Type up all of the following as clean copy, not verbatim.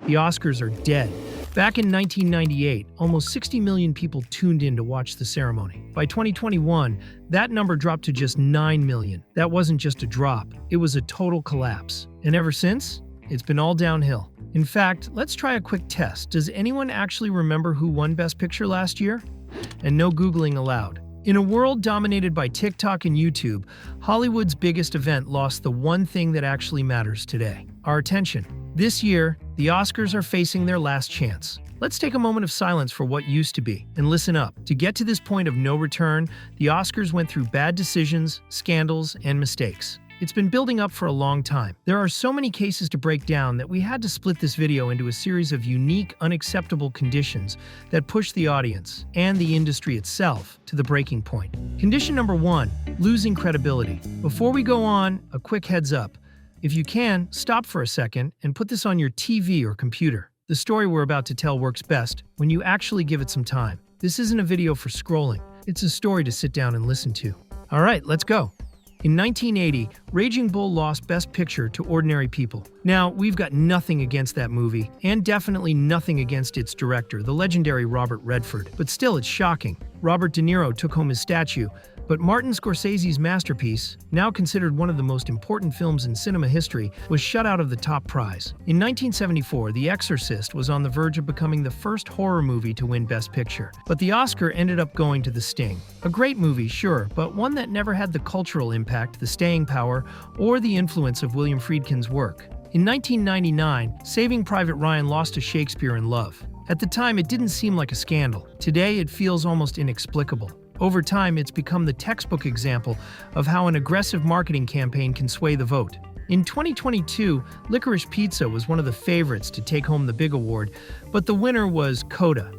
The Oscars are dead. Back in 1998, almost 60 million people tuned in to watch the ceremony. By 2021, that number dropped to just 9 million. That wasn't just a drop, it was a total collapse. And ever since, it's been all downhill. In fact, let's try a quick test. Does anyone actually remember who won Best Picture last year? And no Googling allowed. In a world dominated by TikTok and YouTube, Hollywood's biggest event lost the one thing that actually matters today: our attention. This year, the Oscars are facing their last chance. Let's take a moment of silence for what used to be, and listen up. To get to this point of no return, the Oscars went through bad decisions, scandals, and mistakes. It's been building up for a long time. There are so many cases to break down that we had to split this video into a series of unique, unacceptable conditions that push the audience, and the industry itself, to the breaking point. Condition number 1, losing credibility. Before we go on, a quick heads up. If you can, stop for a second and put this on your TV or computer. The story we're about to tell works best when you actually give it some time. This isn't a video for scrolling. It's a story to sit down and listen to. All right, let's go. In 1980, Raging Bull lost Best Picture to Ordinary People. Now, we've got nothing against that movie, and definitely nothing against its director, the legendary Robert Redford. But still, it's shocking. Robert De Niro took home his statue, but Martin Scorsese's masterpiece, now considered one of the most important films in cinema history, was shut out of the top prize. In 1974, The Exorcist was on the verge of becoming the first horror movie to win Best Picture, but the Oscar ended up going to The Sting. A great movie, sure, but one that never had the cultural impact, the staying power, or the influence of William Friedkin's work. In 1999, Saving Private Ryan lost to Shakespeare in Love. At the time, it didn't seem like a scandal. Today, it feels almost inexplicable. Over time, it's become the textbook example of how an aggressive marketing campaign can sway the vote. In 2022, Licorice Pizza was one of the favorites to take home the big award, but the winner was Coda.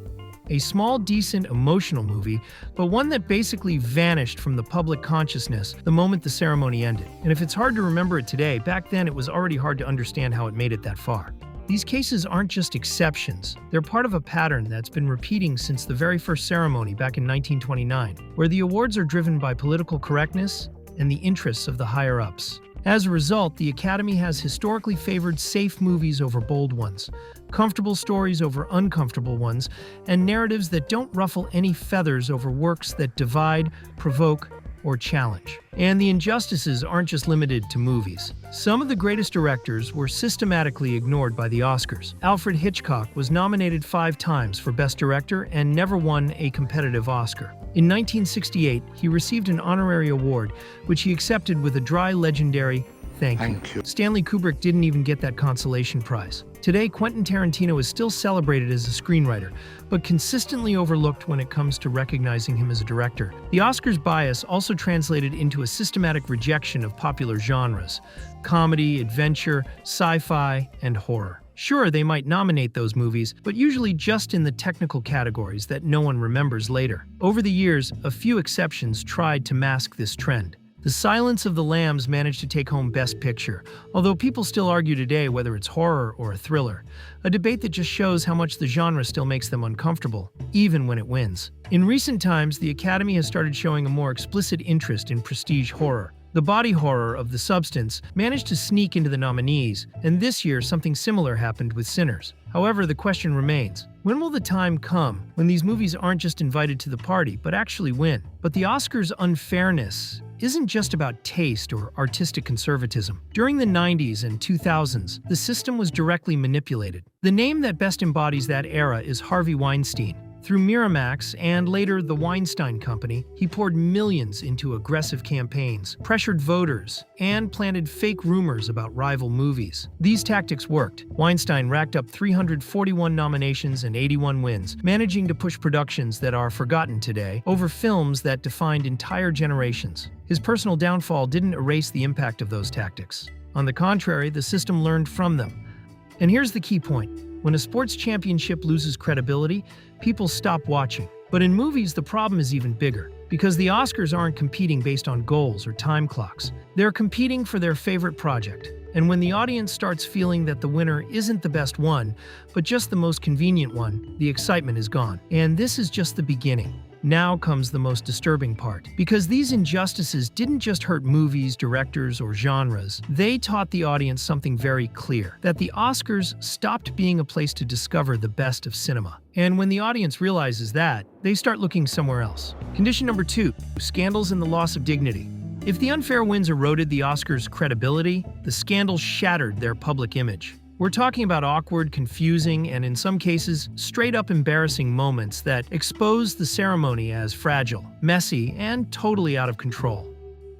A small, decent, emotional movie, but one that basically vanished from the public consciousness the moment the ceremony ended. And if it's hard to remember it today, back then it was already hard to understand how it made it that far. These cases aren't just exceptions. They're part of a pattern that's been repeating since the very first ceremony back in 1929, where the awards are driven by political correctness and the interests of the higher-ups. As a result, the Academy has historically favored safe movies over bold ones, comfortable stories over uncomfortable ones, and narratives that don't ruffle any feathers over works that divide, provoke, or challenge. And the injustices aren't just limited to movies. Some of the greatest directors were systematically ignored by the Oscars. Alfred Hitchcock was nominated 5 times for Best Director and never won a competitive Oscar. In 1968, he received an honorary award, which he accepted with a dry, legendary "Thank you." Stanley Kubrick didn't even get that consolation prize. Today, Quentin Tarantino is still celebrated as a screenwriter, but consistently overlooked when it comes to recognizing him as a director. The Oscars bias also translated into a systematic rejection of popular genres: comedy, adventure, sci-fi, and horror. Sure, they might nominate those movies, but usually just in the technical categories that no one remembers later. Over the years, a few exceptions tried to mask this trend. The Silence of the Lambs managed to take home Best Picture, although people still argue today whether it's horror or a thriller, a debate that just shows how much the genre still makes them uncomfortable, even when it wins. In recent times, the Academy has started showing a more explicit interest in prestige horror. The body horror of The Substance managed to sneak into the nominees, and this year something similar happened with Sinners. However, the question remains, when will the time come when these movies aren't just invited to the party, but actually win? But the Oscars' unfairness isn't just about taste or artistic conservatism. During the 90s and 2000s, the system was directly manipulated. The name that best embodies that era is Harvey Weinstein. Through Miramax and later the Weinstein Company, he poured millions into aggressive campaigns, pressured voters, and planted fake rumors about rival movies. These tactics worked. Weinstein racked up 341 nominations and 81 wins, managing to push productions that are forgotten today over films that defined entire generations. His personal downfall didn't erase the impact of those tactics. On the contrary, the system learned from them. And here's the key point. When a sports championship loses credibility, people stop watching. But in movies, the problem is even bigger, because the Oscars aren't competing based on goals or time clocks. They're competing for their favorite project. And when the audience starts feeling that the winner isn't the best one, but just the most convenient one, the excitement is gone. And this is just the beginning. Now comes the most disturbing part. Because these injustices didn't just hurt movies, directors, or genres, they taught the audience something very clear: that the Oscars stopped being a place to discover the best of cinema. And when the audience realizes that, they start looking somewhere else. Condition number 2, scandals and the loss of dignity. If the unfair wins eroded the Oscars' credibility, the scandals shattered their public image. We're talking about awkward, confusing, and in some cases, straight-up embarrassing moments that expose the ceremony as fragile, messy, and totally out of control.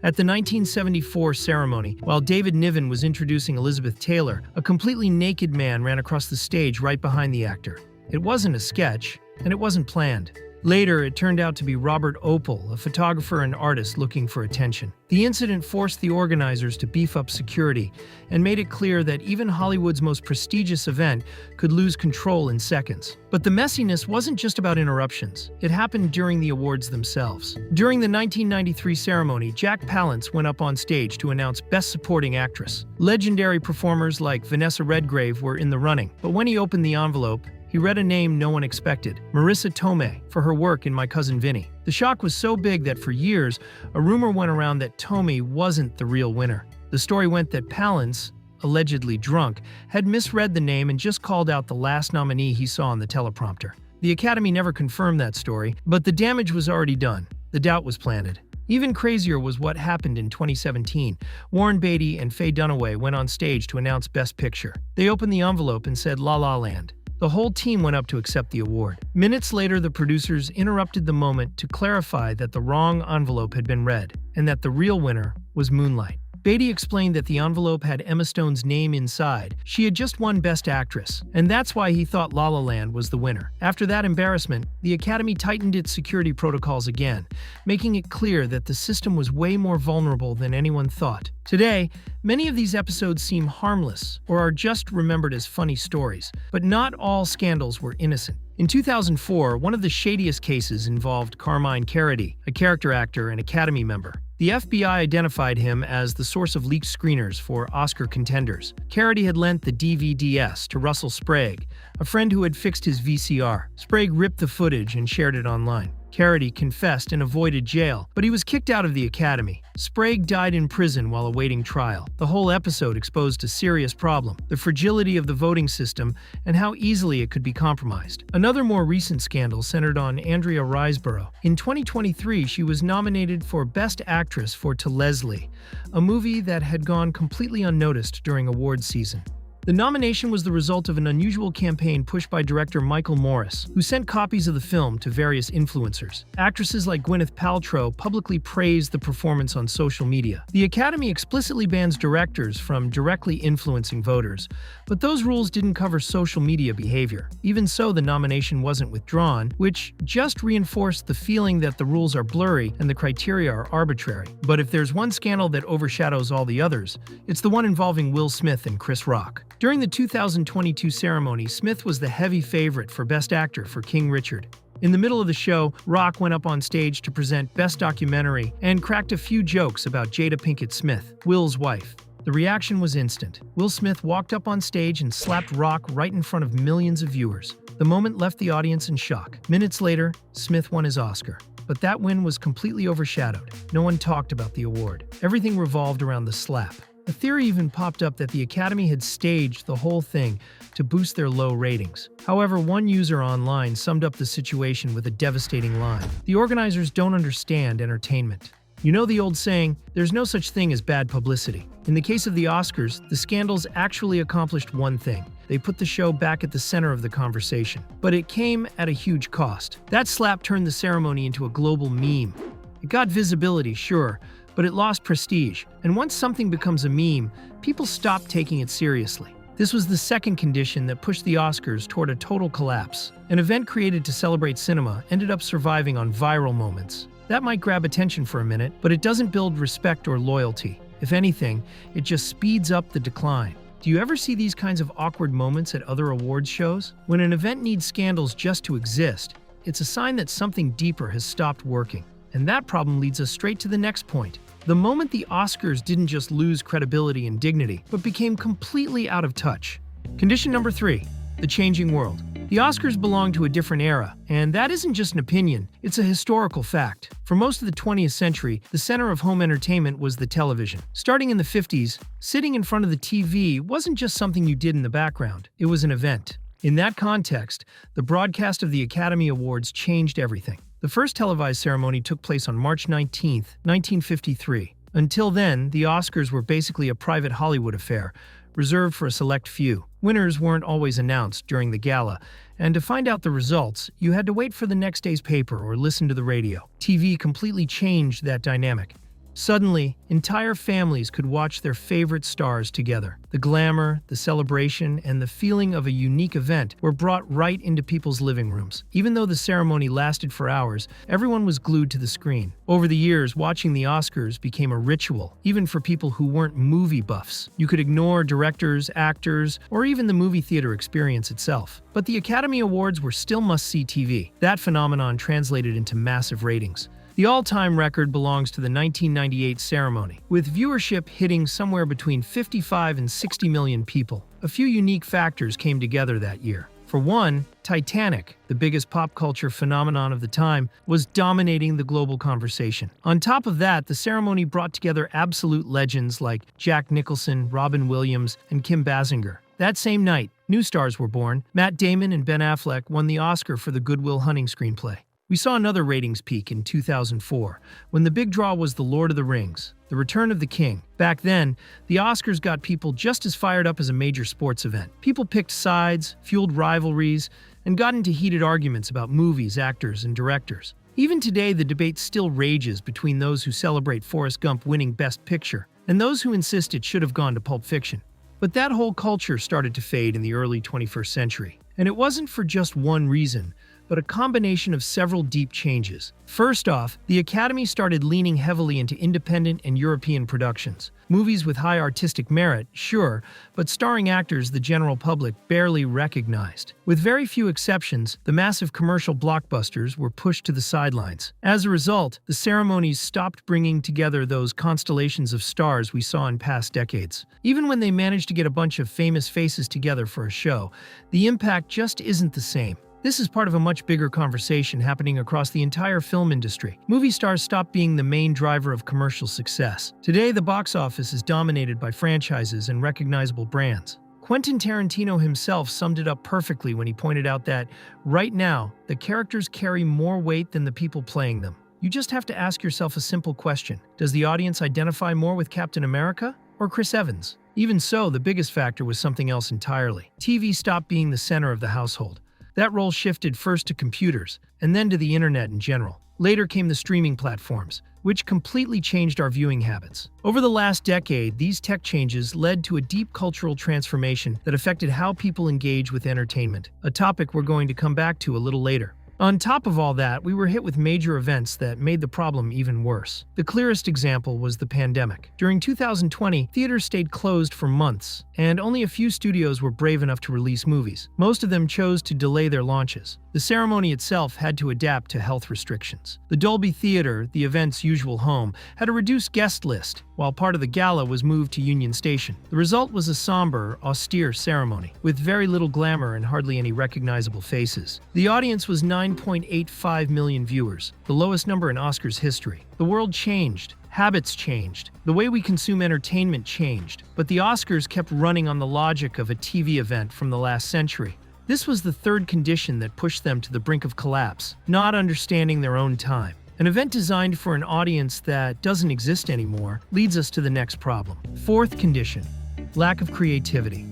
At the 1974 ceremony, while David Niven was introducing Elizabeth Taylor, a completely naked man ran across the stage right behind the actor. It wasn't a sketch, and it wasn't planned. Later, it turned out to be Robert Opel, a photographer and artist looking for attention. The incident forced the organizers to beef up security and made it clear that even Hollywood's most prestigious event could lose control in seconds. But the messiness wasn't just about interruptions. It happened during the awards themselves. During the 1993 ceremony, Jack Palance went up on stage to announce Best Supporting Actress. Legendary performers like Vanessa Redgrave were in the running, but when he opened the envelope, he read a name no one expected: Marissa Tomei, for her work in My Cousin Vinny. The shock was so big that for years, a rumor went around that Tomei wasn't the real winner. The story went that Palance, allegedly drunk, had misread the name and just called out the last nominee he saw on the teleprompter. The Academy never confirmed that story, but the damage was already done. The doubt was planted. Even crazier was what happened in 2017. Warren Beatty and Faye Dunaway went on stage to announce Best Picture. They opened the envelope and said La La Land. The whole team went up to accept the award. Minutes later, the producers interrupted the moment to clarify that the wrong envelope had been read, and that the real winner was Moonlight. Beatty explained that the envelope had Emma Stone's name inside. She had just won Best Actress, and that's why he thought La La Land was the winner. After that embarrassment, the Academy tightened its security protocols again, making it clear that the system was way more vulnerable than anyone thought. Today, many of these episodes seem harmless or are just remembered as funny stories, but not all scandals were innocent. In 2004, one of the shadiest cases involved Carmine Caridi, a character actor and Academy member. The FBI identified him as the source of leaked screeners for Oscar contenders. Caridi had lent the DVD-S to Russell Sprague, a friend who had fixed his VCR. Sprague ripped the footage and shared it online. Caridi confessed and avoided jail, but he was kicked out of the Academy. Sprague died in prison while awaiting trial. The whole episode exposed a serious problem: the fragility of the voting system and how easily it could be compromised. Another more recent scandal centered on Andrea Riseborough. In 2023, she was nominated for Best Actress for To Leslie, a movie that had gone completely unnoticed during awards season. The nomination was the result of an unusual campaign pushed by director Michael Morris, who sent copies of the film to various influencers. Actresses like Gwyneth Paltrow publicly praised the performance on social media. The Academy explicitly bans directors from directly influencing voters, but those rules didn't cover social media behavior. Even so, the nomination wasn't withdrawn, which just reinforced the feeling that the rules are blurry and the criteria are arbitrary. But if there's one scandal that overshadows all the others, it's the one involving Will Smith and Chris Rock. During the 2022 ceremony, Smith was the heavy favorite for Best Actor for King Richard. In the middle of the show, Rock went up on stage to present Best Documentary and cracked a few jokes about Jada Pinkett Smith, Will's wife. The reaction was instant. Will Smith walked up on stage and slapped Rock right in front of millions of viewers. The moment left the audience in shock. Minutes later, Smith won his Oscar. But that win was completely overshadowed. No one talked about the award. Everything revolved around the slap. A theory even popped up that the Academy had staged the whole thing to boost their low ratings. However, one user online summed up the situation with a devastating line: "The organizers don't understand entertainment." You know the old saying, there's no such thing as bad publicity. In the case of the Oscars, the scandals actually accomplished one thing: they put the show back at the center of the conversation. But it came at a huge cost. That slap turned the ceremony into a global meme. It got visibility, sure, but it lost prestige. And once something becomes a meme, people stop taking it seriously. This was the second condition that pushed the Oscars toward a total collapse. An event created to celebrate cinema ended up surviving on viral moments. That might grab attention for a minute, but it doesn't build respect or loyalty. If anything, it just speeds up the decline. Do you ever see these kinds of awkward moments at other awards shows? When an event needs scandals just to exist, it's a sign that something deeper has stopped working. And that problem leads us straight to the next point. The moment the Oscars didn't just lose credibility and dignity, but became completely out of touch. Condition number 3, the changing world. The Oscars belong to a different era, and that isn't just an opinion, it's a historical fact. For most of the 20th century, the center of home entertainment was the television. Starting in the 50s, sitting in front of the TV wasn't just something you did in the background, it was an event. In that context, the broadcast of the Academy Awards changed everything. The first televised ceremony took place on March 19, 1953. Until then, the Oscars were basically a private Hollywood affair, reserved for a select few. Winners weren't always announced during the gala, and to find out the results, you had to wait for the next day's paper or listen to the radio. TV completely changed that dynamic. Suddenly, entire families could watch their favorite stars together. The glamour, the celebration, and the feeling of a unique event were brought right into people's living rooms. Even though the ceremony lasted for hours, everyone was glued to the screen. Over the years, watching the Oscars became a ritual, even for people who weren't movie buffs. You could ignore directors, actors, or even the movie theater experience itself. But the Academy Awards were still must-see TV. That phenomenon translated into massive ratings. The all-time record belongs to the 1998 ceremony, with viewership hitting somewhere between 55 and 60 million people. A few unique factors came together that year. For one, Titanic, the biggest pop culture phenomenon of the time, was dominating the global conversation. On top of that, the ceremony brought together absolute legends like Jack Nicholson, Robin Williams, and Kim Basinger. That same night, new stars were born. Matt Damon and Ben Affleck won the Oscar for the Good Will Hunting screenplay. We saw another ratings peak in 2004, when the big draw was The Lord of the Rings, The Return of the King. Back then, the Oscars got people just as fired up as a major sports event. People picked sides, fueled rivalries, and got into heated arguments about movies, actors, and directors. Even today, the debate still rages between those who celebrate Forrest Gump winning Best Picture and those who insist it should have gone to Pulp Fiction. But that whole culture started to fade in the early 21st century. And it wasn't for just one reason, but a combination of several deep changes. First off, the Academy started leaning heavily into independent and European productions. Movies with high artistic merit, sure, but starring actors the general public barely recognized. With very few exceptions, the massive commercial blockbusters were pushed to the sidelines. As a result, the ceremonies stopped bringing together those constellations of stars we saw in past decades. Even when they managed to get a bunch of famous faces together for a show, the impact just isn't the same. This is part of a much bigger conversation happening across the entire film industry. Movie stars stopped being the main driver of commercial success. Today, the box office is dominated by franchises and recognizable brands. Quentin Tarantino himself summed it up perfectly when he pointed out that, right now, the characters carry more weight than the people playing them. You just have to ask yourself a simple question. Does the audience identify more with Captain America or Chris Evans? Even so, the biggest factor was something else entirely. TV stopped being the center of the household. That role shifted first to computers, and then to the internet in general. Later came the streaming platforms, which completely changed our viewing habits. Over the last decade, these tech changes led to a deep cultural transformation that affected how people engage with entertainment, a topic we're going to come back to a little later. On top of all that, we were hit with major events that made the problem even worse. The clearest example was the pandemic. During 2020, theaters stayed closed for months, and only a few studios were brave enough to release movies. Most of them chose to delay their launches. The ceremony itself had to adapt to health restrictions. The Dolby Theater, the event's usual home, had a reduced guest list, while part of the gala was moved to Union Station. The result was a somber, austere ceremony, with very little glamour and hardly any recognizable faces. The audience was 9.85 million viewers, the lowest number in Oscars history. The world changed. Habits changed. The way we consume entertainment changed. But the Oscars kept running on the logic of a TV event from the last century. This was the third condition that pushed them to the brink of collapse, not understanding their own time. An event designed for an audience that doesn't exist anymore leads us to the next problem. Fourth condition, lack of creativity.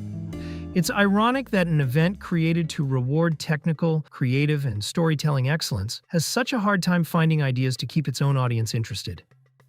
It's ironic that an event created to reward technical, creative, and storytelling excellence has such a hard time finding ideas to keep its own audience interested.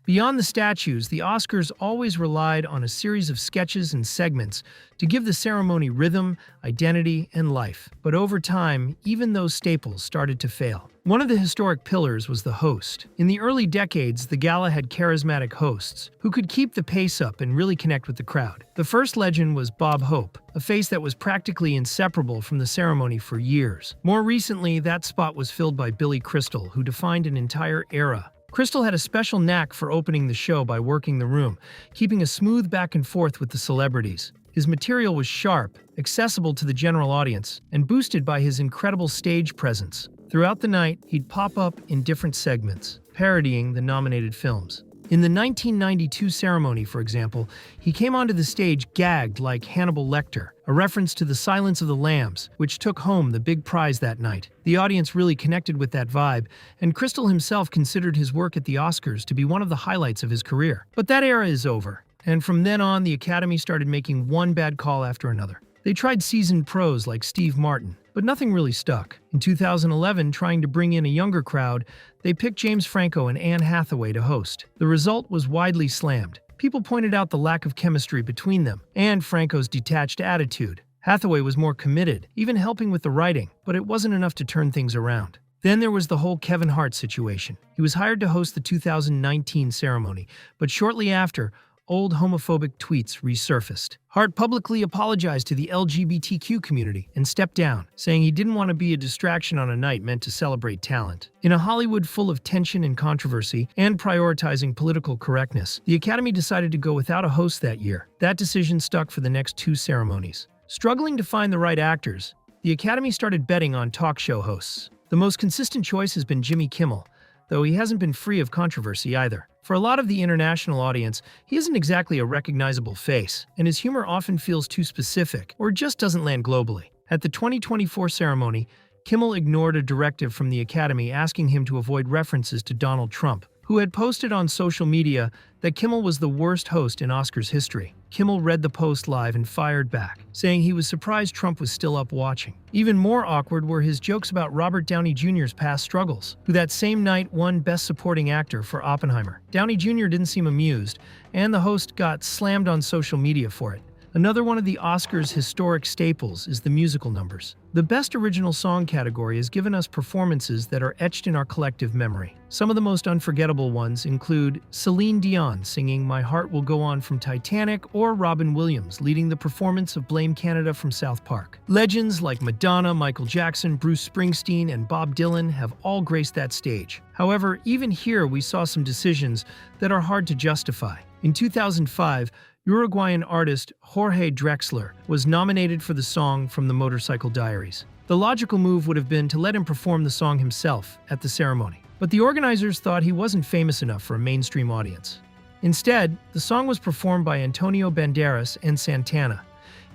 Beyond the statues, the Oscars always relied on a series of sketches and segments to give the ceremony rhythm, identity, and life. But over time, even those staples started to fail. One of the historic pillars was the host. In the early decades, the gala had charismatic hosts who could keep the pace up and really connect with the crowd. The first legend was Bob Hope, a face that was practically inseparable from the ceremony for years. More recently, that spot was filled by Billy Crystal, who defined an entire era. Crystal had a special knack for opening the show by working the room, keeping a smooth back and forth with the celebrities. His material was sharp, accessible to the general audience, and boosted by his incredible stage presence. Throughout the night, he'd pop up in different segments, parodying the nominated films. In the 1992 ceremony, for example, he came onto the stage gagged like Hannibal Lecter, a reference to The Silence of the Lambs, which took home the big prize that night. The audience really connected with that vibe, and Crystal himself considered his work at the Oscars to be one of the highlights of his career. But that era is over, and from then on, the Academy started making one bad call after another. They tried seasoned pros like Steve Martin, but nothing really stuck. In 2011, trying to bring in a younger crowd, they picked James Franco and Anne Hathaway to host. The result was widely slammed. People pointed out the lack of chemistry between them, and Franco's detached attitude. Hathaway was more committed, even helping with the writing, but it wasn't enough to turn things around. Then there was the whole Kevin Hart situation. He was hired to host the 2019 ceremony, but shortly after, old homophobic tweets resurfaced. Hart publicly apologized to the LGBTQ community and stepped down, saying he didn't want to be a distraction on a night meant to celebrate talent. In a Hollywood full of tension and controversy and prioritizing political correctness, the Academy decided to go without a host that year. That decision stuck for the next two ceremonies. Struggling to find the right actors, the Academy started betting on talk show hosts. The most consistent choice has been Jimmy Kimmel, though he hasn't been free of controversy either. For a lot of the international audience, he isn't exactly a recognizable face, and his humor often feels too specific or just doesn't land globally. At the 2024 ceremony, Kimmel ignored a directive from the Academy asking him to avoid references to Donald Trump, who had posted on social media that Kimmel was the worst host in Oscars history. Kimmel read the post live and fired back, saying he was surprised Trump was still up watching. Even more awkward were his jokes about Robert Downey Jr.'s past struggles, who that same night won Best Supporting Actor for Oppenheimer. Downey Jr. didn't seem amused, and the host got slammed on social media for it. Another one of the Oscars' historic staples is the musical numbers. The Best Original Song category has given us performances that are etched in our collective memory. Some of the most unforgettable ones include Celine Dion singing My Heart Will Go On from Titanic, or Robin Williams leading the performance of Blame Canada from South Park. Legends like Madonna, Michael Jackson, Bruce Springsteen, and Bob Dylan have all graced that stage. However, even here we saw some decisions that are hard to justify. In 2005, Uruguayan artist Jorge Drexler was nominated for the song from the Motorcycle Diaries. The logical move would have been to let him perform the song himself at the ceremony, but the organizers thought he wasn't famous enough for a mainstream audience. Instead, the song was performed by Antonio Banderas and Santana,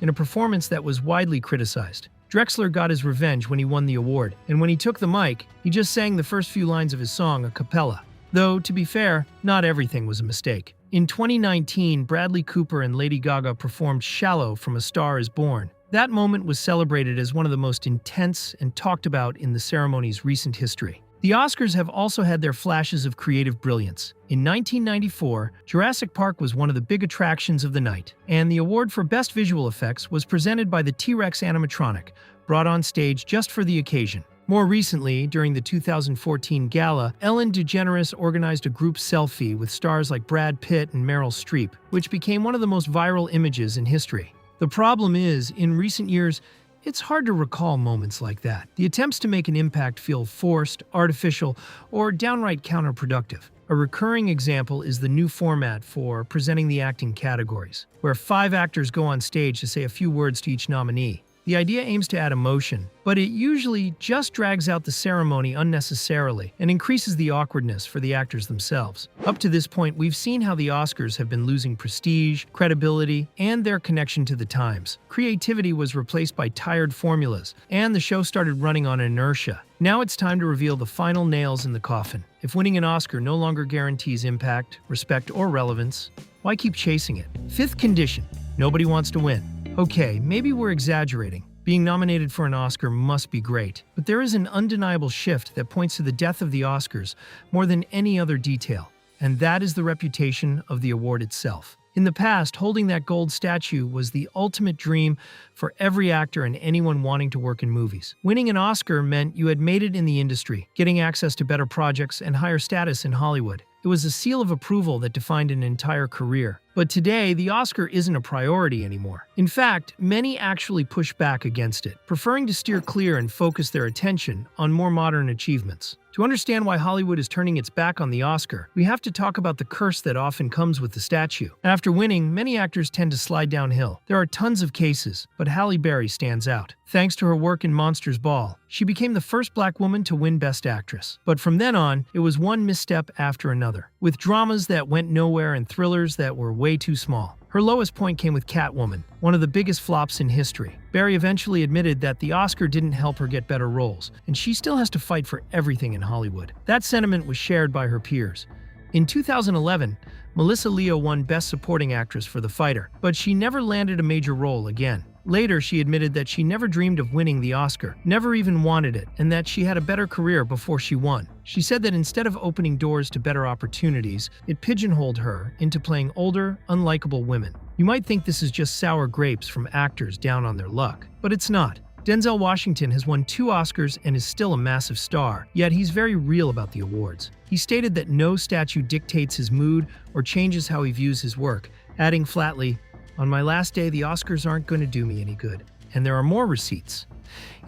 in a performance that was widely criticized. Drexler got his revenge when he won the award, and when he took the mic, he just sang the first few lines of his song a cappella. Though, to be fair, not everything was a mistake. In 2019, Bradley Cooper and Lady Gaga performed Shallow from A Star Is Born. That moment was celebrated as one of the most intense and talked about in the ceremony's recent history. The Oscars have also had their flashes of creative brilliance. In 1994, Jurassic Park was one of the big attractions of the night, and the award for Best Visual Effects was presented by the T-Rex animatronic, brought on stage just for the occasion. More recently, during the 2014 gala, Ellen DeGeneres organized a group selfie with stars like Brad Pitt and Meryl Streep, which became one of the most viral images in history. The problem is, in recent years, it's hard to recall moments like that. The attempts to make an impact feel forced, artificial, or downright counterproductive. A recurring example is the new format for presenting the acting categories, where 5 actors go on stage to say a few words to each nominee. The idea aims to add emotion, but it usually just drags out the ceremony unnecessarily and increases the awkwardness for the actors themselves. Up to this point, we've seen how the Oscars have been losing prestige, credibility, and their connection to the times. Creativity was replaced by tired formulas, and the show started running on inertia. Now it's time to reveal the final nails in the coffin. If winning an Oscar no longer guarantees impact, respect, or relevance, why keep chasing it? Fifth condition: nobody wants to win. Okay, maybe we're exaggerating. Being nominated for an Oscar must be great, but there is an undeniable shift that points to the death of the Oscars more than any other detail, and that is the reputation of the award itself. In the past, holding that gold statue was the ultimate dream for every actor and anyone wanting to work in movies. Winning an Oscar meant you had made it in the industry, getting access to better projects and higher status in Hollywood. It was a seal of approval that defined an entire career. But today, the Oscar isn't a priority anymore. In fact, many actually push back against it, preferring to steer clear and focus their attention on more modern achievements. To understand why Hollywood is turning its back on the Oscar, we have to talk about the curse that often comes with the statue. After winning, many actors tend to slide downhill. There are tons of cases, but Halle Berry stands out. Thanks to her work in Monsters Ball, she became the first black woman to win Best Actress. But from then on, it was one misstep after another, with dramas that went nowhere and thrillers that were way too small. Her lowest point came with Catwoman, one of the biggest flops in history. Berry eventually admitted that the Oscar didn't help her get better roles, and she still has to fight for everything in Hollywood. That sentiment was shared by her peers. In 2011, Melissa Leo won Best Supporting Actress for The Fighter, but she never landed a major role again. Later, she admitted that she never dreamed of winning the Oscar, never even wanted it, and that she had a better career before she won. She said that instead of opening doors to better opportunities, it pigeonholed her into playing older, unlikable women. You might think this is just sour grapes from actors down on their luck, but it's not. Denzel Washington has won 2 Oscars and is still a massive star, yet he's very real about the awards. He stated that no statue dictates his mood or changes how he views his work, adding flatly, "On my last day, the Oscars aren't going to do me any good, and there are more receipts."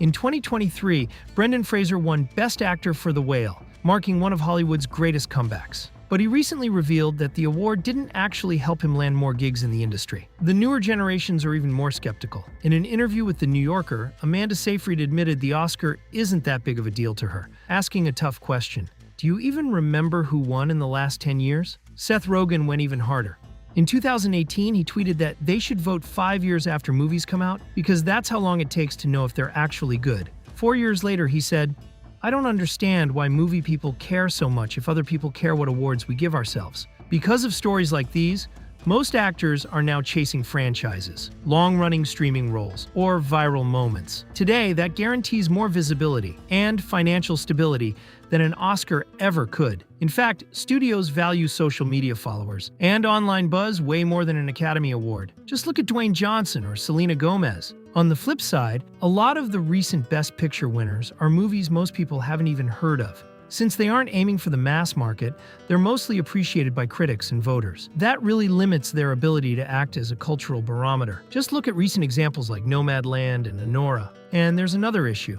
In 2023, Brendan Fraser won Best Actor for The Whale, marking one of Hollywood's greatest comebacks. But he recently revealed that the award didn't actually help him land more gigs in the industry. The newer generations are even more skeptical. In an interview with The New Yorker, Amanda Seyfried admitted the Oscar isn't that big of a deal to her, asking a tough question. "Do you even remember who won in the last 10 years? Seth Rogen went even harder. In 2018, he tweeted that they should vote 5 years after movies come out because that's how long it takes to know if they're actually good. 4 years later, he said, "I don't understand why movie people care so much if other people care what awards we give ourselves." Because of stories like these, most actors are now chasing franchises, long-running streaming roles, or viral moments. Today, that guarantees more visibility and financial stability than an Oscar ever could. In fact, studios value social media followers and online buzz way more than an Academy Award. Just look at Dwayne Johnson or Selena Gomez. On the flip side, a lot of the recent Best Picture winners are movies most people haven't even heard of. Since they aren't aiming for the mass market, they're mostly appreciated by critics and voters. That really limits their ability to act as a cultural barometer. Just look at recent examples like Nomadland and Anora. And there's another issue.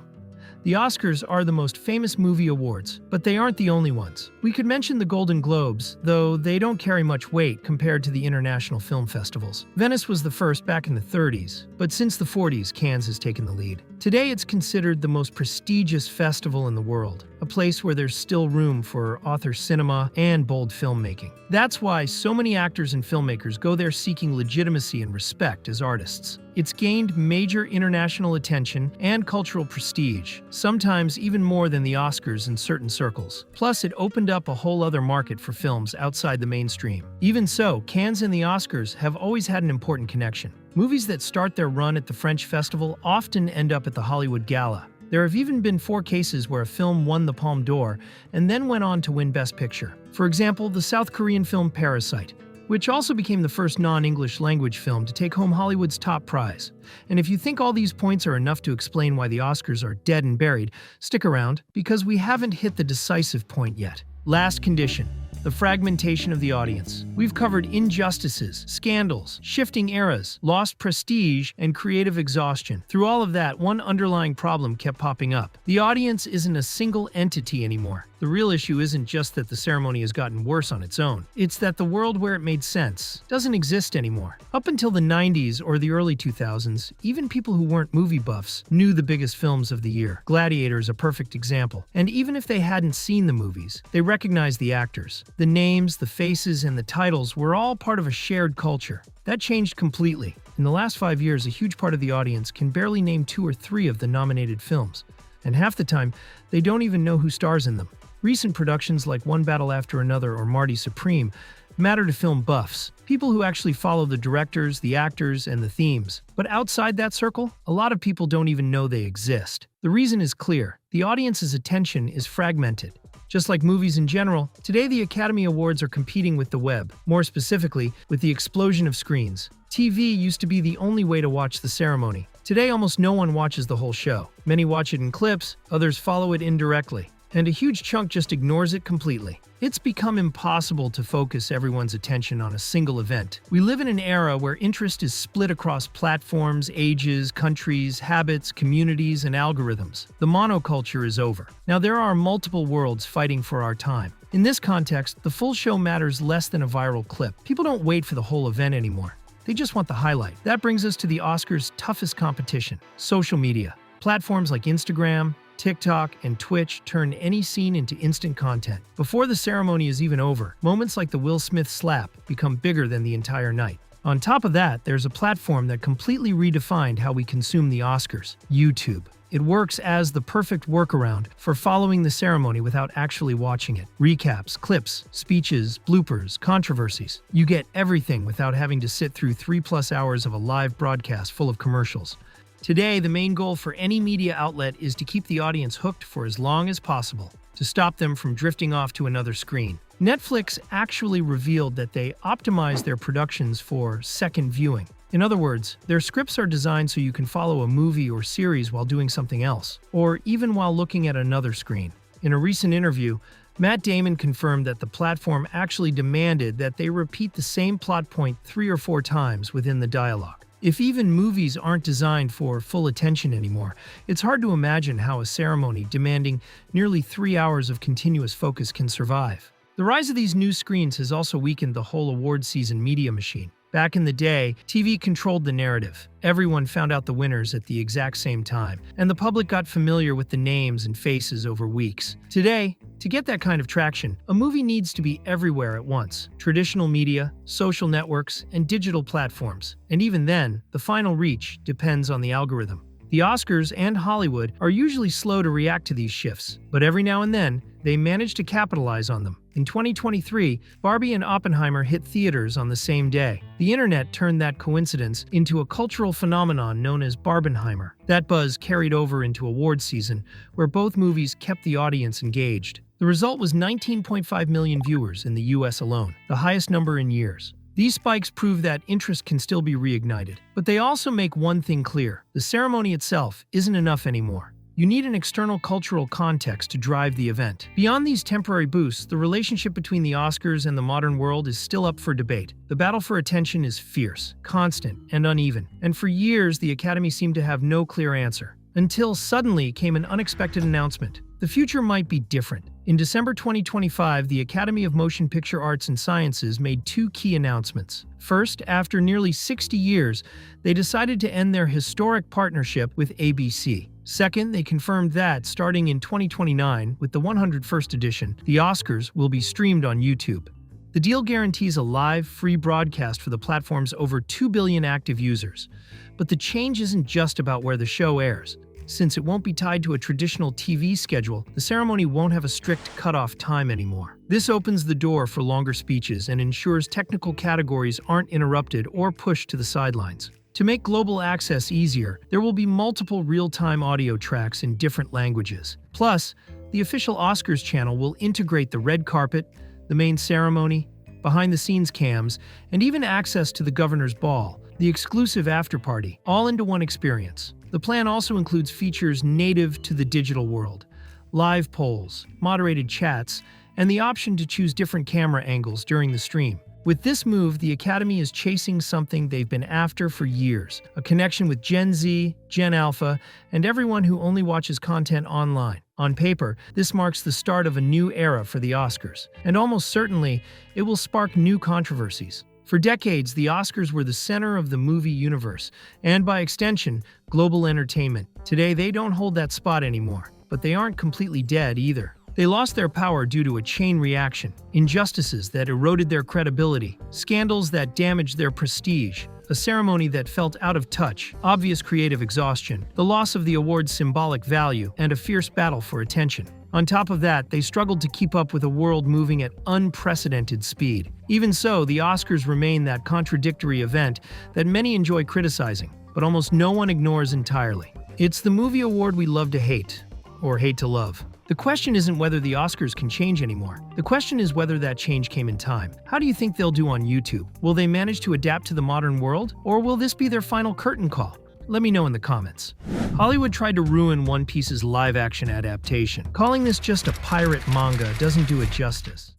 The Oscars are the most famous movie awards, but they aren't the only ones. We could mention the Golden Globes, though they don't carry much weight compared to the international film festivals. Venice was the first back in the 30s, but since the 40s, Cannes has taken the lead. Today, it's considered the most prestigious festival in the world, a place where there's still room for author cinema and bold filmmaking. That's why so many actors and filmmakers go there seeking legitimacy and respect as artists. It's gained major international attention and cultural prestige, sometimes even more than the Oscars in certain circles. Plus, it opened up a whole other market for films outside the mainstream. Even so, Cannes and the Oscars have always had an important connection. Movies that start their run at the French festival often end up at the Hollywood Gala. There have even been 4 cases where a film won the Palme d'Or and then went on to win Best Picture. For example, the South Korean film Parasite, which also became the first non-English language film to take home Hollywood's top prize. And if you think all these points are enough to explain why the Oscars are dead and buried, stick around, because we haven't hit the decisive point yet. Last condition: the fragmentation of the audience. We've covered injustices, scandals, shifting eras, lost prestige, and creative exhaustion. Through all of that, one underlying problem kept popping up. The audience isn't a single entity anymore. The real issue isn't just that the ceremony has gotten worse on its own. It's that the world where it made sense doesn't exist anymore. Up until the 90s or the early 2000s, even people who weren't movie buffs knew the biggest films of the year. Gladiator is a perfect example. And even if they hadn't seen the movies, they recognized the actors. The names, the faces, and the titles were all part of a shared culture. That changed completely. In the last 5 years, a huge part of the audience can barely name 2 or 3 of the nominated films. And half the time, they don't even know who stars in them. Recent productions like One Battle After Another or Marty Supreme matter to film buffs, people who actually follow the directors, the actors, and the themes. But outside that circle, a lot of people don't even know they exist. The reason is clear: the audience's attention is fragmented. Just like movies in general, today the Academy Awards are competing with the web, more specifically, with the explosion of screens. TV used to be the only way to watch the ceremony. Today, almost no one watches the whole show. Many watch it in clips, others follow it indirectly. and a huge chunk just ignores it completely. It's become impossible to focus everyone's attention on a single event. We live in an era where interest is split across platforms, ages, countries, habits, communities, and algorithms. The monoculture is over. Now there are multiple worlds fighting for our time. In this context, the full show matters less than a viral clip. People don't wait for the whole event anymore. They just want the highlight. That brings us to the Oscars' toughest competition: social media. Platforms like Instagram, TikTok, and Twitch turn any scene into instant content. Before the ceremony is even over, moments like the Will Smith slap become bigger than the entire night. On top of that, there's a platform that completely redefined how we consume the Oscars: YouTube. It works as the perfect workaround for following the ceremony without actually watching it. Recaps, clips, speeches, bloopers, controversies. You get everything without having to sit through 3+ hours of a live broadcast full of commercials. Today, the main goal for any media outlet is to keep the audience hooked for as long as possible, to stop them from drifting off to another screen. Netflix actually revealed that they optimize their productions for second viewing. In other words, their scripts are designed so you can follow a movie or series while doing something else, or even while looking at another screen. In a recent interview, Matt Damon confirmed that the platform actually demanded that they repeat the same plot point 3 or 4 times within the dialogue. If even movies aren't designed for full attention anymore, it's hard to imagine how a ceremony demanding nearly 3 hours of continuous focus can survive. The rise of these new screens has also weakened the whole award season media machine. Back in the day, TV controlled the narrative. Everyone found out the winners at the exact same time, and the public got familiar with the names and faces over weeks. Today, to get that kind of traction, a movie needs to be everywhere at once: traditional media, social networks, and digital platforms. And even then, the final reach depends on the algorithm. The Oscars and Hollywood are usually slow to react to these shifts, but every now and then, they manage to capitalize on them. In 2023, Barbie and Oppenheimer hit theaters on the same day. The internet turned that coincidence into a cultural phenomenon known as Barbenheimer. That buzz carried over into awards season, where both movies kept the audience engaged. The result was 19.5 million viewers in the US alone, the highest number in years. These spikes prove that interest can still be reignited. But they also make one thing clear: the ceremony itself isn't enough anymore. You need an external cultural context to drive the event. Beyond these temporary boosts, the relationship between the Oscars and the modern world is still up for debate. The battle for attention is fierce, constant, and uneven. And for years, the Academy seemed to have no clear answer. Until suddenly came an unexpected announcement. The future might be different. In December 2025, the Academy of Motion Picture Arts and Sciences made 2 key announcements. First, after nearly 60 years, they decided to end their historic partnership with ABC. Second, they confirmed that, starting in 2029, with the 101st edition, the Oscars will be streamed on YouTube. The deal guarantees a live, free broadcast for the platform's over 2 billion active users. But the change isn't just about where the show airs. Since it won't be tied to a traditional TV schedule, the ceremony won't have a strict cutoff time anymore. This opens the door for longer speeches and ensures technical categories aren't interrupted or pushed to the sidelines. To make global access easier, there will be multiple real-time audio tracks in different languages. Plus, the official Oscars channel will integrate the red carpet, the main ceremony, behind-the-scenes cams, and even access to the governor's ball, the exclusive after-party, all into one experience. The plan also includes features native to the digital world: live polls, moderated chats, and the option to choose different camera angles during the stream. With this move, the Academy is chasing something they've been after for years: a connection with Gen Z, Gen Alpha, and everyone who only watches content online. On paper, this marks the start of a new era for the Oscars, and almost certainly, it will spark new controversies. For decades, the Oscars were the center of the movie universe, and by extension, global entertainment. Today, they don't hold that spot anymore, but they aren't completely dead either. They lost their power due to a chain reaction: injustices that eroded their credibility, scandals that damaged their prestige, a ceremony that felt out of touch, obvious creative exhaustion, the loss of the award's symbolic value, and a fierce battle for attention. On top of that, they struggled to keep up with a world moving at unprecedented speed. Even so, the Oscars remain that contradictory event that many enjoy criticizing, but almost no one ignores entirely. It's the movie award we love to hate, or hate to love. The question isn't whether the Oscars can change anymore. The question is whether that change came in time. How do you think they'll do on YouTube? Will they manage to adapt to the modern world? Or will this be their final curtain call? Let me know in the comments. Hollywood tried to ruin One Piece's live-action adaptation. Calling this just a pirate manga doesn't do it justice.